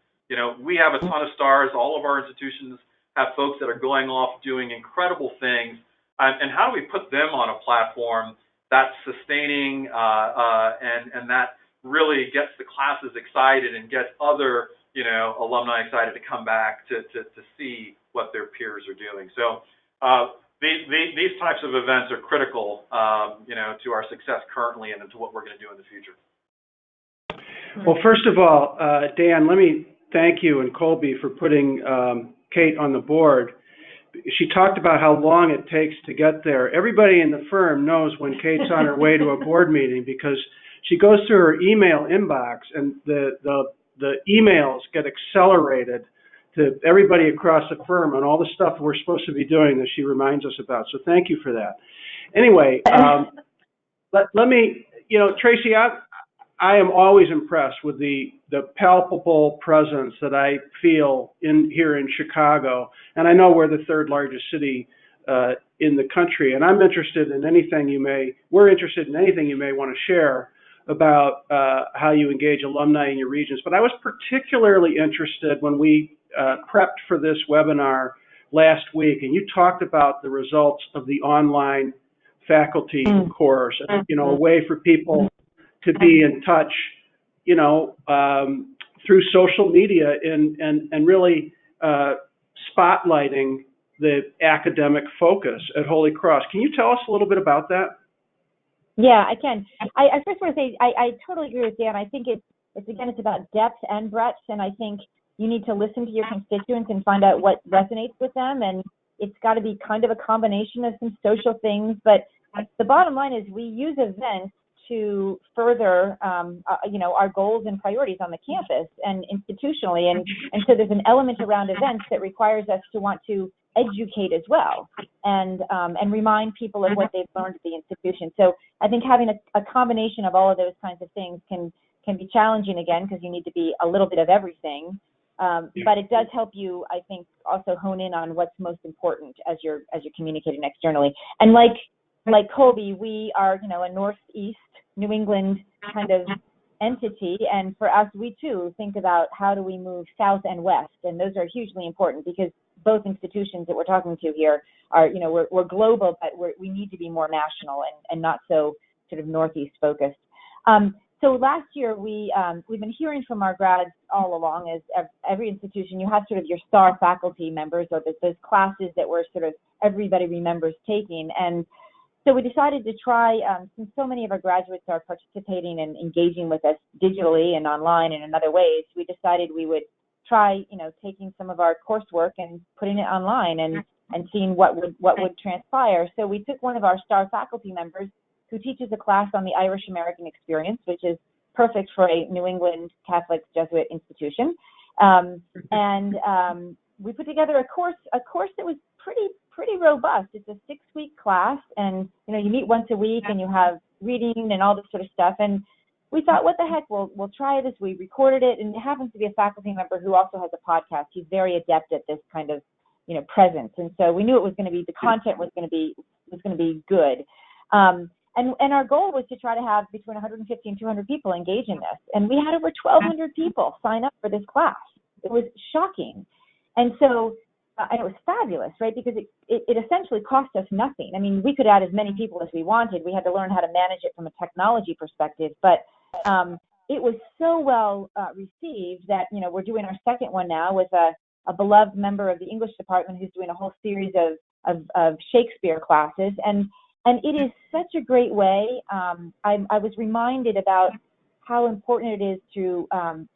We have a ton of stars. All of our institutions have folks that are going off doing incredible things. And how do we put them on a platform that's sustaining and that really gets the classes excited and gets other, alumni excited to come back to see what their peers are doing. So these types of events are critical, to our success currently and to what we're going to do in the future. Well, first of all, Dan, let me thank you and Colby for putting Kate on the board. She talked about how long it takes to get there. Everybody in the firm knows when Kate's on her way to a board meeting because she goes through her email inbox and the emails get accelerated to everybody across the firm on all the stuff we're supposed to be doing that she reminds us about. So thank you for that. Anyway, let me, Tracy, I am always impressed with the palpable presence that I feel here in Chicago, and I know we're the third largest city in the country. And we're interested in anything you may want to share about how you engage alumni in your regions. But I was particularly interested when we prepped for this webinar last week, and you talked about the results of the online faculty course, a way for people to be in touch, through social media and really spotlighting the academic focus at Holy Cross. Can you tell us a little bit about that? Yeah, I can. I first want to say I totally agree with Dan. I think it's about depth and breadth, and I think you need to listen to your constituents and find out what resonates with them, and it's got to be kind of a combination of some social things. But the bottom line is we use events to further, our goals and priorities on the campus and institutionally. And so there's an element around events that requires us to want to educate as well and remind people of what they've learned at the institution. So I think having a combination of all of those kinds of things can can be challenging again because you need to be a little bit of everything. But it does help you, I think, also hone in on what's most important as you're communicating externally. And like Colby, we are, a Northeast New England kind of entity, and for us, we too think about how do we move south and west, and those are hugely important because both institutions that we're talking to here are, we're global, but we need to be more national and not so sort of Northeast focused. So last year, we've been hearing from our grads all along, as every institution, you have sort of your star faculty members or those classes that we're sort of everybody remembers taking. And so we decided to try, since so many of our graduates are participating and engaging with us digitally and online and in other ways, we decided we would try, taking some of our coursework and putting it online and seeing what would transpire. So we took one of our star faculty members who teaches a class on the Irish American experience, which is perfect for a New England Catholic Jesuit institution. And we put together a course that was pretty robust. It's a 6-week class, and you meet once a week, and you have reading and all this sort of stuff. And we thought, what the heck, we'll try this. We recorded it, and it happens to be a faculty member who also has a podcast. He's very adept at this kind of presence, and so we knew it was going to be, the content was going to be good. And our goal was to try to have between 150 and 200 people engage in this. And we had over 1,200 people sign up for this class. It was shocking. And so, and it was fabulous, right? Because it essentially cost us nothing. I mean, we could add as many people as we wanted. We had to learn how to manage it from a technology perspective. But it was so well received that, we're doing our second one now with a beloved member of the English department who's doing a whole series of Shakespeare classes. And it is such a great way. I was reminded about how important it is to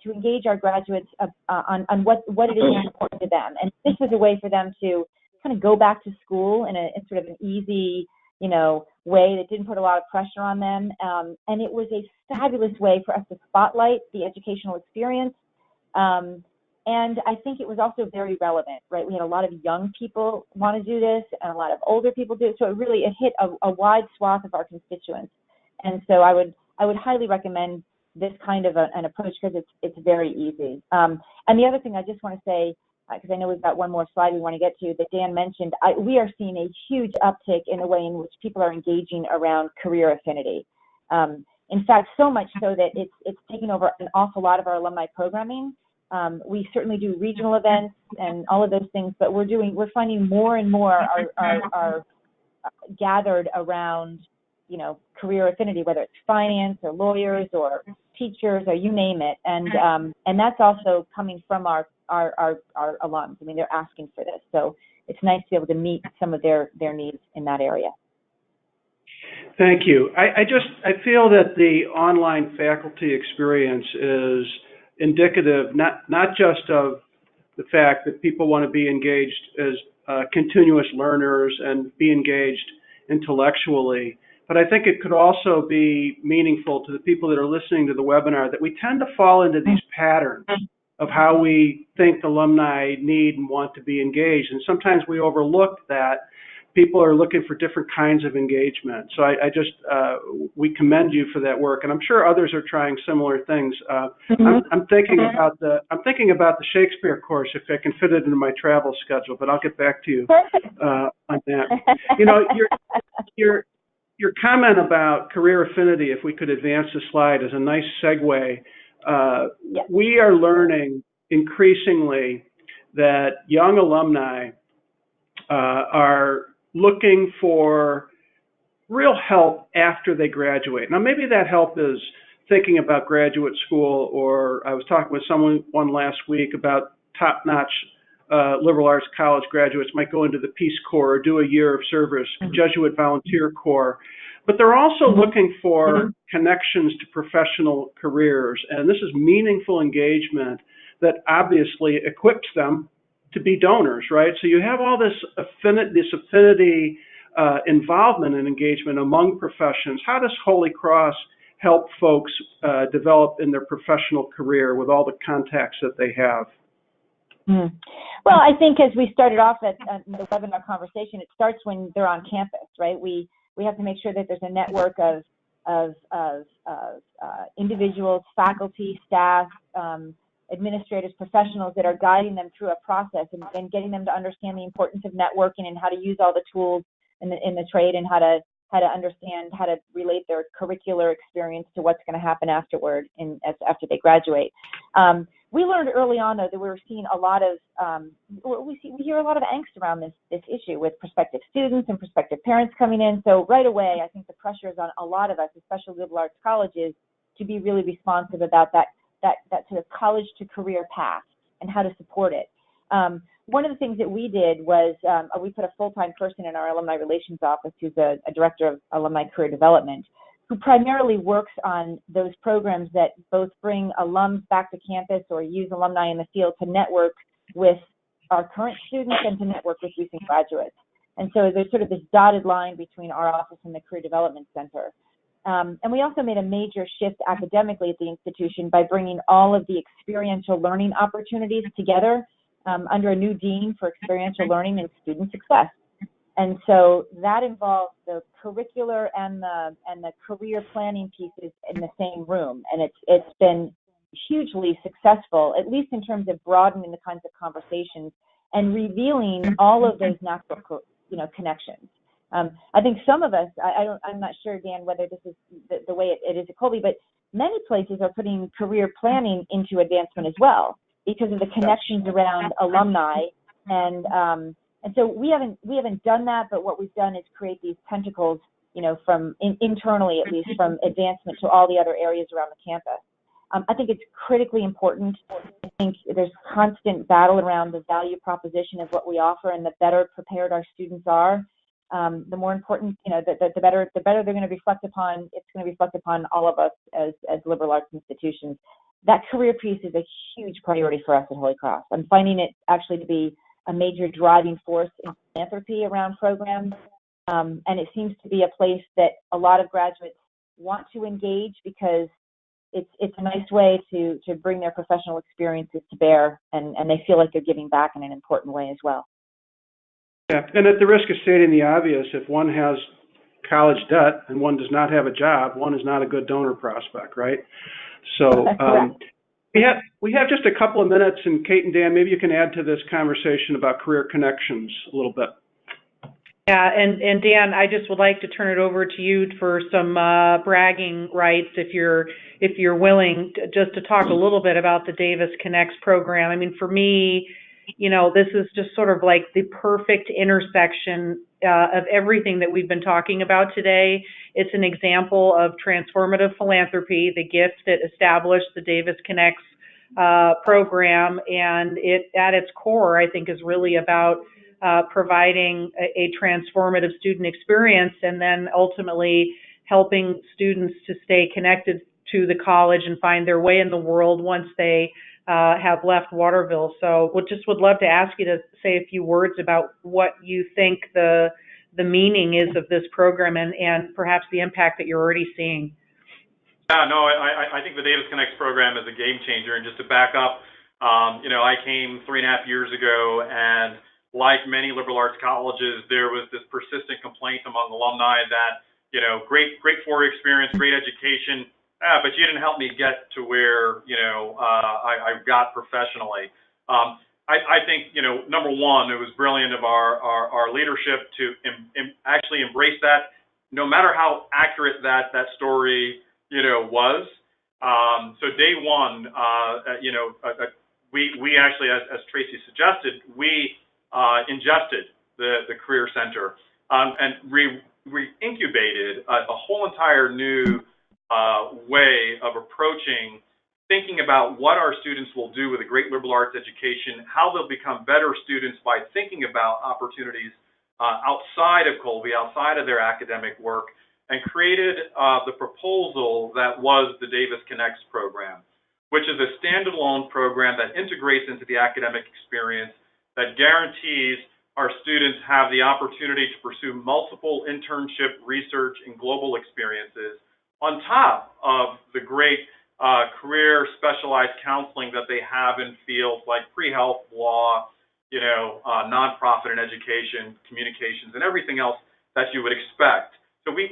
engage our graduates on what it is important to them. And this was a way for them to kind of go back to school in sort of an easy, way that didn't put a lot of pressure on them. And it was a fabulous way for us to spotlight the educational experience. And I think it was also very relevant, right? We had a lot of young people want to do this and a lot of older people do it. So it hit a wide swath of our constituents. And so I would highly recommend this kind of an approach because it's very easy. And the other thing I just want to say, because I know we've got one more slide we want to get to that Dan mentioned, we are seeing a huge uptick in the way in which people are engaging around career affinity. In fact, so much so that it's taken over an awful lot of our alumni programming. We certainly do regional events and all of those things, but we're finding more and more are gathered around, career affinity, whether it's finance or lawyers or teachers or you name it. And that's also coming from our alums. I mean, they're asking for this. So it's nice to be able to meet some of their needs in that area. Thank you. I feel that the online faculty experience is indicative not just of the fact that people want to be engaged as continuous learners and be engaged intellectually, but I think it could also be meaningful to the people that are listening to the webinar that we tend to fall into these patterns of how we think alumni need and want to be engaged, and sometimes we overlook that people are looking for different kinds of engagement. So we commend you for that work, and I'm sure others are trying similar things. I'm thinking about the Shakespeare course if I can fit it into my travel schedule, but I'll get back to you on that. Your comment about career affinity, if we could advance the slide, is a nice segue. We are learning increasingly that young alumni are looking for real help after they graduate. Now, maybe that help is thinking about graduate school, or I was talking with someone last week about top-notch liberal arts college graduates might go into the Peace Corps or do a year of service, Jesuit Volunteer Corps. But they're also looking for connections to professional careers, and this is meaningful engagement that obviously equips them to be donors, right? So you have all this affinity involvement and engagement among professions. How does Holy Cross help folks develop in their professional career with all the contacts that they have? Well, I think as we started off at the webinar conversation, it starts when they're on campus, right? We have to make sure that there's a network of individuals, faculty, staff, administrators, professionals that are guiding them through a process and getting them to understand the importance of networking and how to use all the tools in the trade, and how to understand how to relate their curricular experience to what's going to happen afterward after they graduate. We learned early on, though, that we were seeing a lot of we hear a lot of angst around this issue with prospective students and prospective parents coming in. So right away, I think the pressure is on a lot of us, especially liberal arts colleges, to be really responsive about that sort of college to career path and how to support it. One of the things that we did was we put a full-time person in our Alumni Relations office who's a director of alumni career development, who primarily works on those programs that both bring alums back to campus or use alumni in the field to network with our current students and to network with recent graduates. And so there's sort of this dotted line between our office and the Career Development Center. And we also made a major shift academically at the institution by bringing all of the experiential learning opportunities together under a new dean for experiential learning and student success. And so that involves the curricular and the career planning pieces in the same room. And it's been hugely successful, at least in terms of broadening the kinds of conversations and revealing all of those natural, connections. I think some of us, I'm not sure, Dan, whether this is the way it is at Colby, but many places are putting career planning into advancement as well because of the connections around alumni. And so we haven't done that, but what we've done is create these tentacles, from internally at least, from advancement to all the other areas around the campus. I think it's critically important. I think there's constant battle around the value proposition of what we offer, and the better prepared our students are, the more important, the better they're going to reflect upon. It's going to reflect upon all of us as liberal arts institutions. That career piece is a huge priority for us at Holy Cross. I'm finding it actually to be a major driving force in philanthropy around programs, and it seems to be a place that a lot of graduates want to engage because it's a nice way to bring their professional experiences to bear, and they feel like they're giving back in an important way as well. Yeah, and at the risk of stating the obvious, if one has college debt and one does not have a job, one is not a good donor prospect, right? So we have just a couple of minutes, and Kate and Dan, maybe you can add to this conversation about career connections a little bit. Yeah, and Dan, I just would like to turn it over to you for some bragging rights, if you're willing, just to talk a little bit about the Davis Connects program. I mean, for me, this is just sort of like the perfect intersection of everything that we've been talking about today. It's an example of transformative philanthropy, the gift that established the Davis Connects program, and it, at its core, I think, is really about providing a transformative student experience, and then ultimately helping students to stay connected to the college and find their way in the world once they have left Waterville. So would love to ask you to say a few words about what you think the meaning is of this program and perhaps the impact that you're already seeing. Yeah, no, I think the Davis Connects program is a game changer. And just to back up, I came 3.5 years ago, and like many liberal arts colleges, there was this persistent complaint among alumni that, great 4-year experience, great education, but you didn't help me get to where, I got professionally. I think, number one, it was brilliant of our leadership to actually embrace that, no matter how accurate that story, was. So day one, we actually, as Tracy suggested, we ingested the Career Center and re-incubated a whole entire new way of approaching thinking about what our students will do with a great liberal arts education, how they'll become better students by thinking about opportunities outside of Colby, outside of their academic work, and created the proposal that was the Davis Connects program, which is a standalone program that integrates into the academic experience, that guarantees our students have the opportunity to pursue multiple internship, research, and global experiences on top of the great career specialized counseling that they have in fields like pre-health, law, nonprofit and education, communications, and everything else that you would expect. So we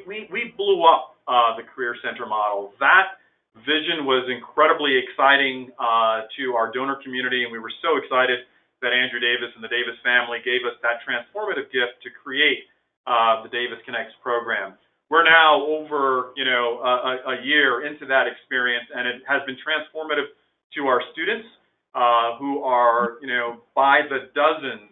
blew up the Career Center model. That vision was incredibly exciting to our donor community, and we were so excited that Andrew Davis and the Davis family gave us that transformative gift to create the Davis Connects program. We're now over, a year into that experience, and it has been transformative to our students who are, by the dozens,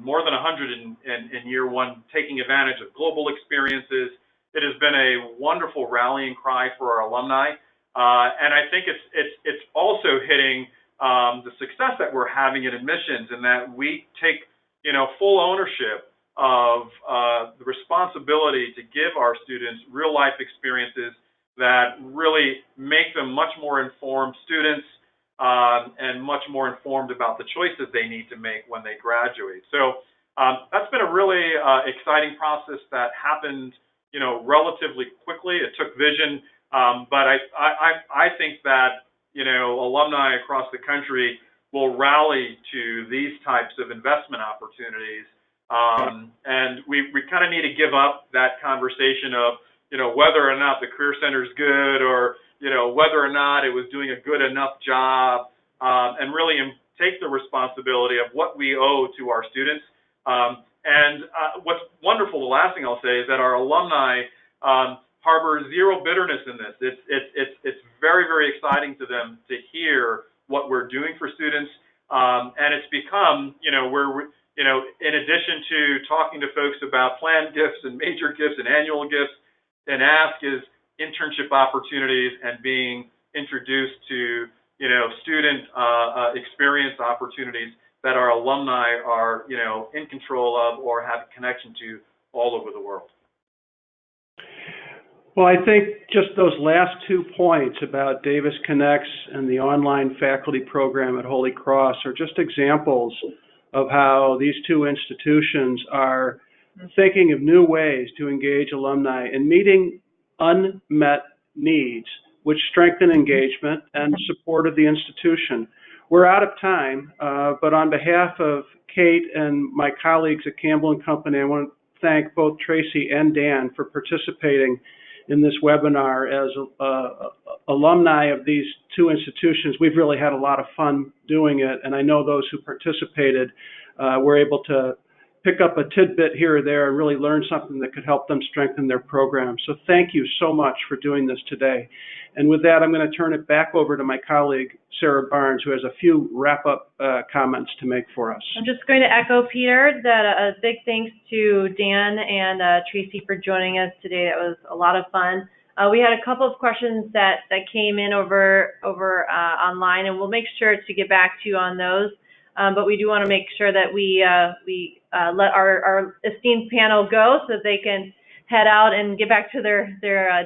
more than 100 in year one, taking advantage of global experiences. It has been a wonderful rallying cry for our alumni, and I think it's also hitting the success that we're having in admissions, in that we take, full ownership of the responsibility to give our students real life experiences that really make them much more informed students and much more informed about the choices they need to make when they graduate. So that's been a really exciting process that happened, relatively quickly. It took vision, but I think that, alumni across the country will rally to these types of investment opportunities. And we kind of need to give up that conversation of, whether or not the Career Center is good, or, whether or not it was doing a good enough job, and really take the responsibility of what we owe to our students. And what's wonderful, the last thing I'll say, is that our alumni harbor zero bitterness in this. It's very, very exciting to them to hear what we're doing for students, and it's become, in addition to talking to folks about planned gifts and major gifts and annual gifts, an ask is internship opportunities and being introduced to, student experience opportunities that our alumni are, in control of or have a connection to all over the world. Well, I think just those last 2 points about Davis Connects and the online faculty program at Holy Cross are just examples of how these 2 institutions are thinking of new ways to engage alumni in meeting unmet needs, which strengthen engagement and support of the institution. We're out of time, but on behalf of Kate and my colleagues at Campbell & Company, I want to thank both Tracy and Dan for participating in this webinar. As alumni of these 2 institutions, we've really had a lot of fun doing it, and I know those who participated were able to pick up a tidbit here or there and really learn something that could help them strengthen their program. So thank you so much for doing this today. And with that, I'm going to turn it back over to my colleague, Sarah Barnes, who has a few wrap-up comments to make for us. I'm just going to echo Peter that a big thanks to Dan and Tracy for joining us today. That was a lot of fun. We had a couple of questions that came in over online, and we'll make sure to get back to you on those. But we do want to make sure that we let our esteemed panel go so that they can head out and get back to their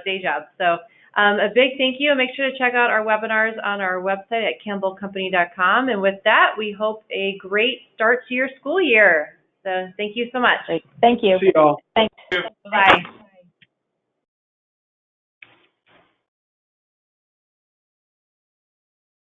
day jobs. So a big thank you, and make sure to check out our webinars on our website at campbellcompany.com. And with that, we hope a great start to your school year. So thank you so much. Great. Thank you. See you all. Thanks. Bye.